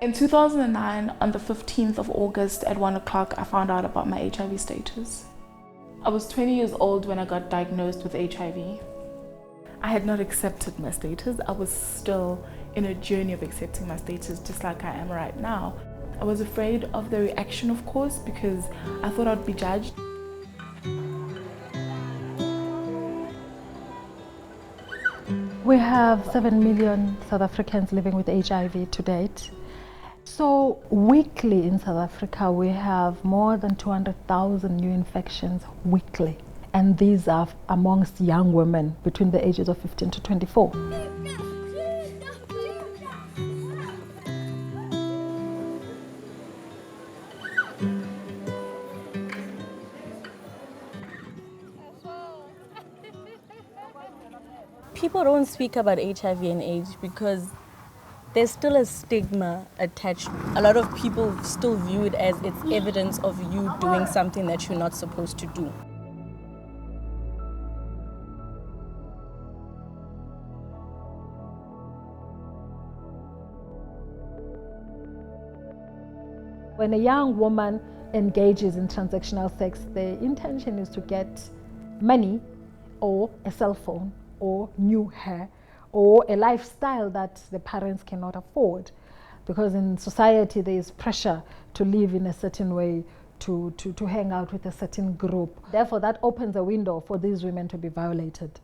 In 2009, on the 15th of August at 1 o'clock, I found out about my HIV status. I was 20 years old when I got diagnosed with HIV. I had not accepted my status. I was still in a journey of accepting my status, just like I am right now. I was afraid of the reaction, of course, because I thought I'd be judged. We have 7 million South Africans living with HIV to date. So weekly in South Africa, we have more than 200,000 new infections weekly. And these are amongst young women between the ages of 15 to 24. People don't speak about HIV and AIDS because there's still a stigma attached. A lot of people still view it as it's evidence of you doing something that you're not supposed to do. When a young woman engages in transactional sex, the intention is to get money or a cell phone or new hair or a lifestyle that the parents cannot afford, because in society there is pressure to live in a certain way, to hang out with a certain group. Therefore, that opens a window for these women to be violated.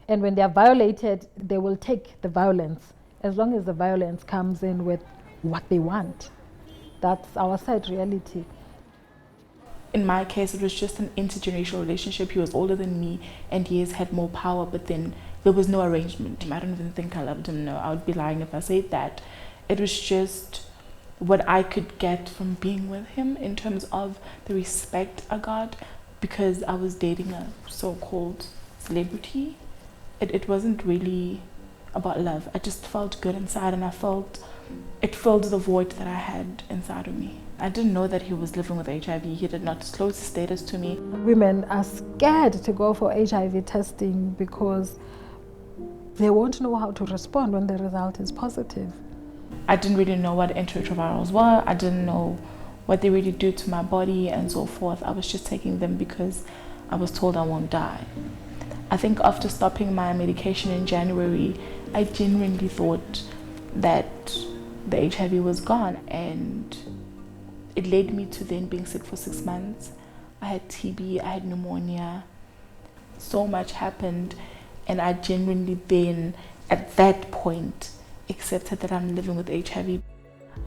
And when they are violated, they will take the violence, as long as the violence comes in with what they want. That's our sad reality. In my case, it was just an intergenerational relationship. He was older than me and yes, had more power, but then there was no arrangement. I don't even think I loved him. No, I would be lying if I said that. It was just what I could get from being with him in terms of the respect I got because I was dating a so-called celebrity. It wasn't really about love. I just felt good inside and it filled the void that I had inside of me. I didn't know that he was living with HIV. He did not disclose his status to me. Women are scared to go for HIV testing because they won't know how to respond when the result is positive. I didn't really know what antiretrovirals were. I didn't know what they really do to my body and so forth. I was just taking them because I was told I won't die. I think after stopping my medication in January, I genuinely thought that the HIV was gone, and it led me to then being sick for 6 months. I had TB, I had pneumonia. So much happened, and I genuinely then, at that point, accepted that I'm living with HIV.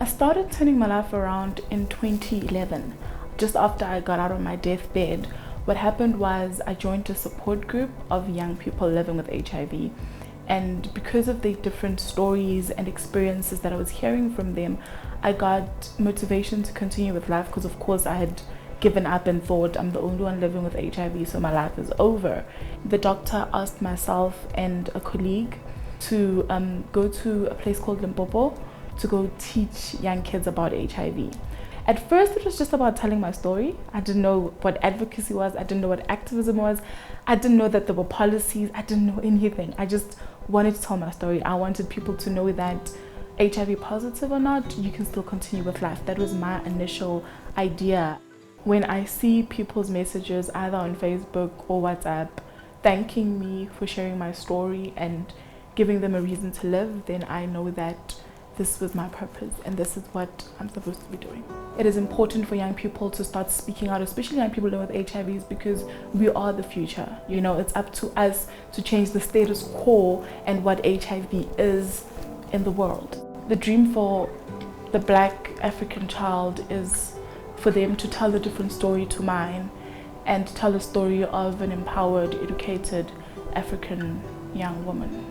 I started turning my life around in 2011, just after I got out of my deathbed. What happened was I joined a support group of young people living with HIV. And because of the different stories and experiences that I was hearing from them, I got motivation to continue with life because, of course, I had given up and thought I'm the only one living with HIV, so my life is over. The doctor asked myself and a colleague to go to a place called Limpopo to go teach young kids about HIV. At first, it was just about telling my story. I didn't know what advocacy was. I didn't know what activism was. I didn't know that there were policies. I didn't know anything. I just wanted to tell my story. I wanted people to know that HIV positive or not, you can still continue with life. That was my initial idea. When I see people's messages either on Facebook or WhatsApp thanking me for sharing my story and giving them a reason to live, then I know that this was my purpose and this is what I'm supposed to be doing. It is important for young people to start speaking out, especially young people living with HIVs, because we are the future. You know, it's up to us to change the status quo and what HIV is in the world. The dream for the Black African child is for them to tell a different story to mine and tell a story of an empowered, educated African young woman.